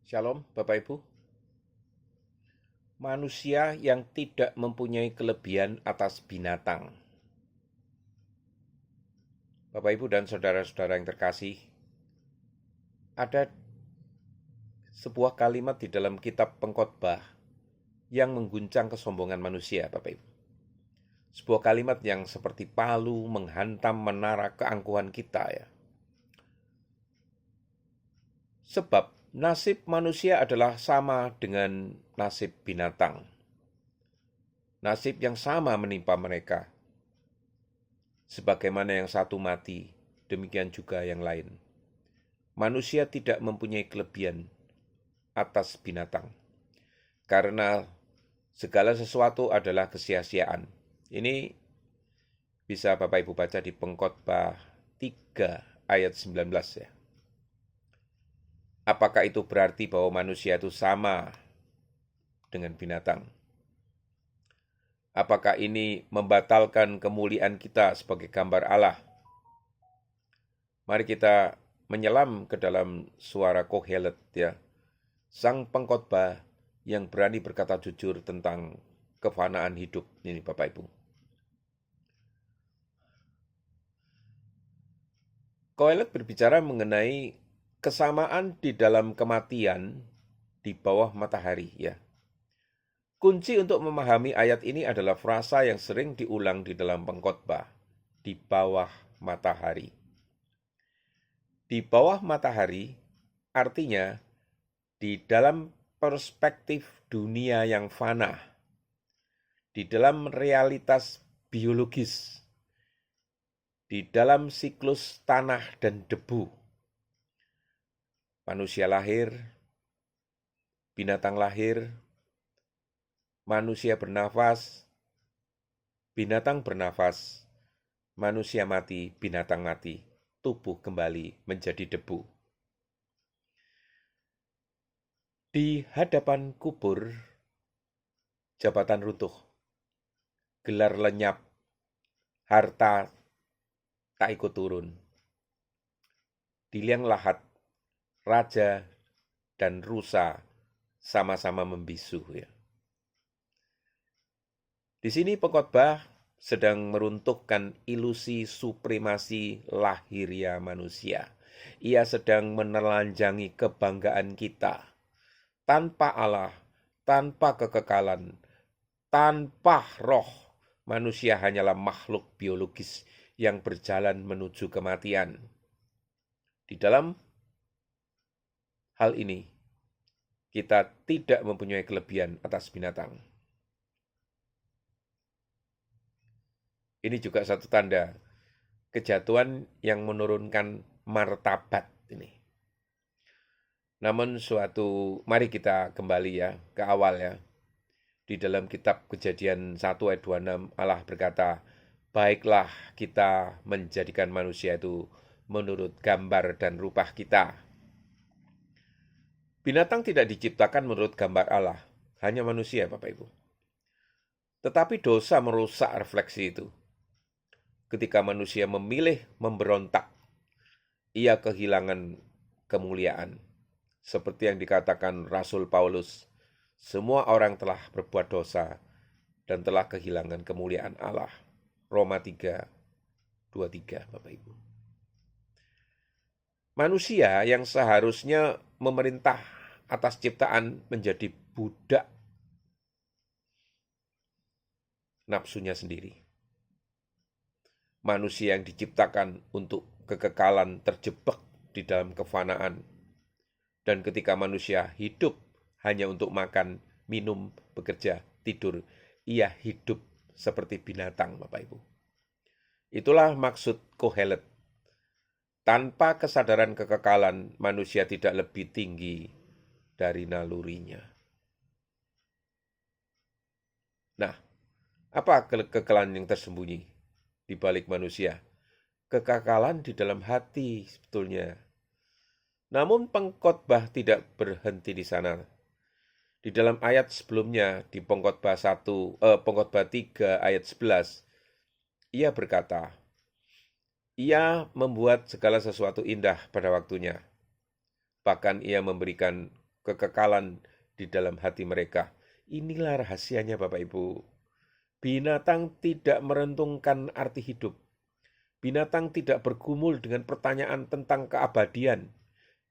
Shalom, Bapak Ibu. Manusia yang tidak mempunyai kelebihan atas binatang. Bapak Ibu dan saudara-saudara yang terkasih, ada sebuah kalimat di dalam kitab Pengkhotbah yang mengguncang kesombongan manusia, Bapak Ibu. Sebuah kalimat yang seperti palu menghantam menara keangkuhan kita ya. Sebab nasib manusia adalah sama dengan nasib binatang. Nasib yang sama menimpa mereka. Sebagaimana yang satu mati, demikian juga yang lain. Manusia tidak mempunyai kelebihan atas binatang, karena segala sesuatu adalah kesia-siaan. Ini bisa Bapak Ibu baca di Pengkhotbah 3 ayat 19 ya. Apakah itu berarti bahwa manusia itu sama dengan binatang? Apakah ini membatalkan kemuliaan kita sebagai gambar Allah? Mari kita menyelam ke dalam suara Kohelet ya. Sang pengkhotbah yang berani berkata jujur tentang kefanaan hidup ini Bapak Ibu. Kohelet berbicara mengenai kesamaan di dalam kematian di bawah matahari ya. Kunci untuk memahami ayat ini adalah frasa yang sering diulang di dalam pengkhotbah, di bawah matahari. Di bawah matahari artinya di dalam perspektif dunia yang fana, di dalam realitas biologis, di dalam siklus tanah dan debu. Manusia lahir, binatang lahir, manusia bernafas, binatang bernafas, manusia mati, binatang mati, tubuh kembali menjadi debu. Di hadapan kubur, jabatan runtuh, gelar lenyap, harta tak ikut turun. Di liang lahat, raja dan rusa sama-sama membisu ya. Di sini pengkhotbah sedang meruntuhkan ilusi supremasi lahiria manusia. Ia sedang menelanjangi kebanggaan kita. Tanpa Allah, tanpa kekekalan, tanpa roh, manusia hanyalah makhluk biologis yang berjalan menuju kematian. Di dalam hal ini, kita tidak mempunyai kelebihan atas binatang. Ini juga satu tanda kejatuhan yang menurunkan martabat ini. Namun mari kita kembali ya ke awal ya. Di dalam kitab Kejadian 1 ayat 26 Allah berkata, baiklah kita menjadikan manusia itu menurut gambar dan rupa kita. Binatang tidak diciptakan menurut gambar Allah, hanya manusia Bapak Ibu. Tetapi dosa merusak refleksi itu. Ketika manusia memilih memberontak, ia kehilangan kemuliaan. Seperti yang dikatakan Rasul Paulus, semua orang telah berbuat dosa dan telah kehilangan kemuliaan Allah. Roma 3:23 Bapak Ibu. Manusia yang seharusnya memerintah atas ciptaan menjadi budak nafsunya sendiri. Manusia yang diciptakan untuk kekekalan terjebak di dalam kefanaan. Dan ketika manusia hidup hanya untuk makan, minum, bekerja, tidur, ia hidup seperti binatang, Bapak Ibu. Itulah maksud Kohelet. Tanpa kesadaran kekekalan, manusia tidak lebih tinggi dari nalurinya. Nah, apa kekekalan yang tersembunyi di balik manusia? Kekekalan di dalam hati sebetulnya. Namun pengkhotbah tidak berhenti di sana. Di dalam ayat sebelumnya di pengkhotbah 3 ayat 11, ia berkata, ia membuat segala sesuatu indah pada waktunya. Bahkan ia memberikan kekekalan di dalam hati mereka. Inilah rahasianya Bapak Ibu. Binatang tidak merentungkan arti hidup. Binatang tidak bergumul dengan pertanyaan tentang keabadian.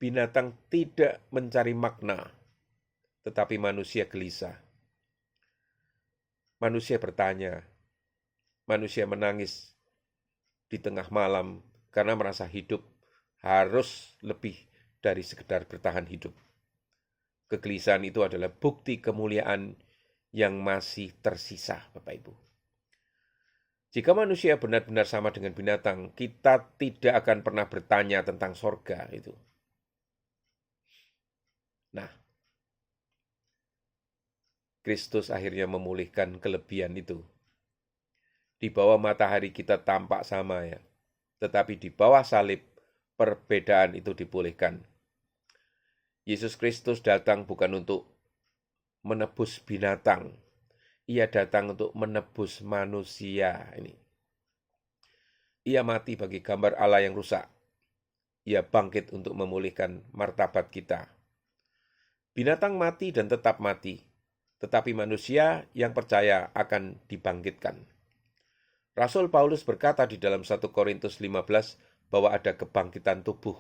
Binatang tidak mencari makna, tetapi manusia gelisah. Manusia bertanya, manusia menangis di tengah malam karena merasa hidup harus lebih dari sekedar bertahan hidup. Kegelisahan itu adalah bukti kemuliaan yang masih tersisa, Bapak Ibu. Jika manusia benar-benar sama dengan binatang, kita tidak akan pernah bertanya tentang sorga itu. Nah, Kristus akhirnya memulihkan kelebihan itu. Di bawah matahari kita tampak sama ya, tetapi di bawah salib perbedaan itu dipulihkan. Yesus Kristus datang bukan untuk menebus binatang, Ia datang untuk menebus manusia ini. Ia mati bagi gambar Allah yang rusak. Ia bangkit untuk memulihkan martabat kita. Binatang mati dan tetap mati, tetapi manusia yang percaya akan dibangkitkan. Rasul Paulus berkata di dalam 1 Korintus 15 bahwa ada kebangkitan tubuh.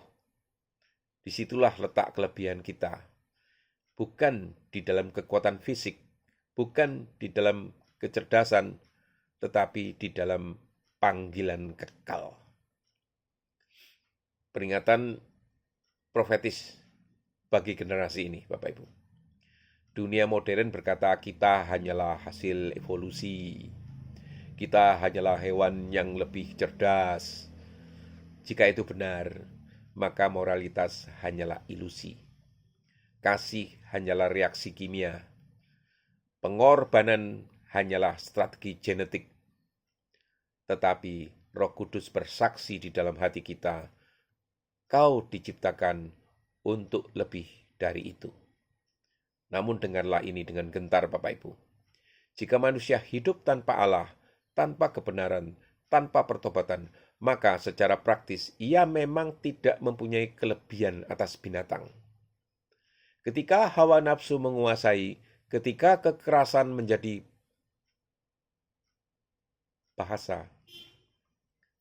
Disitulah letak kelebihan kita. Bukan di dalam kekuatan fisik, bukan di dalam kecerdasan, tetapi di dalam panggilan kekal. Peringatan profetis bagi generasi ini, Bapak Ibu. Dunia modern berkata kita hanyalah hasil evolusi. Kita hanyalah hewan yang lebih cerdas. Jika itu benar, maka moralitas hanyalah ilusi. Kasih hanyalah reaksi kimia. Pengorbanan hanyalah strategi genetik. Tetapi Roh Kudus bersaksi di dalam hati kita, kau diciptakan untuk lebih dari itu. Namun dengarlah ini dengan gentar Bapak Ibu. Jika manusia hidup tanpa Allah, tanpa kebenaran, tanpa pertobatan, maka secara praktis ia memang tidak mempunyai kelebihan atas binatang. Ketika hawa nafsu menguasai, ketika kekerasan menjadi bahasa,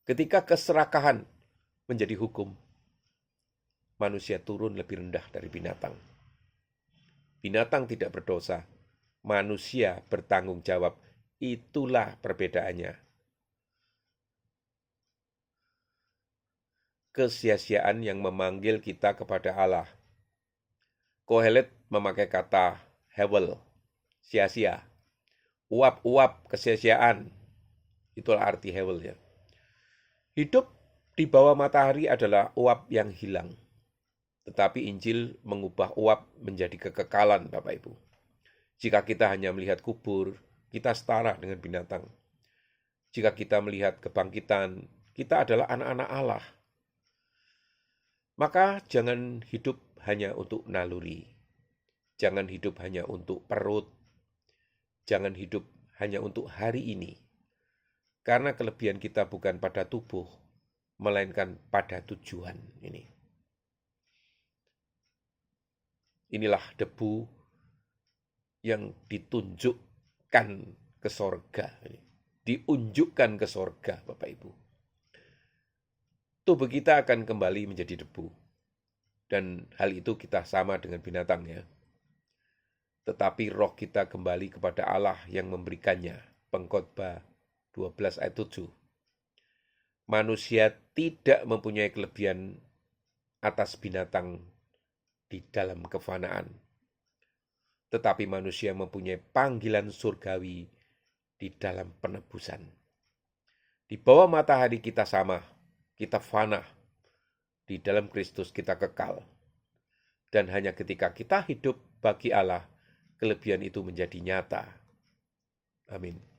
ketika keserakahan menjadi hukum, manusia turun lebih rendah dari binatang. Binatang tidak berdosa, manusia bertanggung jawab. Itulah perbedaannya. Kesia-siaan yang memanggil kita kepada Allah. Kohelet memakai kata hevel, sia-sia. Uap-uap kesia-siaan. Itulah arti hevel ya. Hidup di bawah matahari adalah uap yang hilang. Tetapi Injil mengubah uap menjadi kekekalan, Bapak Ibu. Jika kita hanya melihat kubur, kita setara dengan binatang. Jika kita melihat kebangkitan, kita adalah anak-anak Allah. Maka jangan hidup hanya untuk naluri. Jangan hidup hanya untuk perut. Jangan hidup hanya untuk hari ini. Karena kelebihan kita bukan pada tubuh, melainkan pada tujuan ini. Inilah debu yang ditunjukkan ke sorga. Diunjukkan ke sorga, Bapak Ibu. Tubuh kita akan kembali menjadi debu. Dan hal itu kita sama dengan binatang ya. Tetapi roh kita kembali kepada Allah yang memberikannya. Pengkhotbah 12 ayat 7. Manusia tidak mempunyai kelebihan atas binatang di dalam kefanaan. Tetapi manusia mempunyai panggilan surgawi di dalam penebusan. Di bawah matahari kita sama, kita fana. Di dalam Kristus kita kekal. Dan hanya ketika kita hidup bagi Allah, kelebihan itu menjadi nyata. Amin.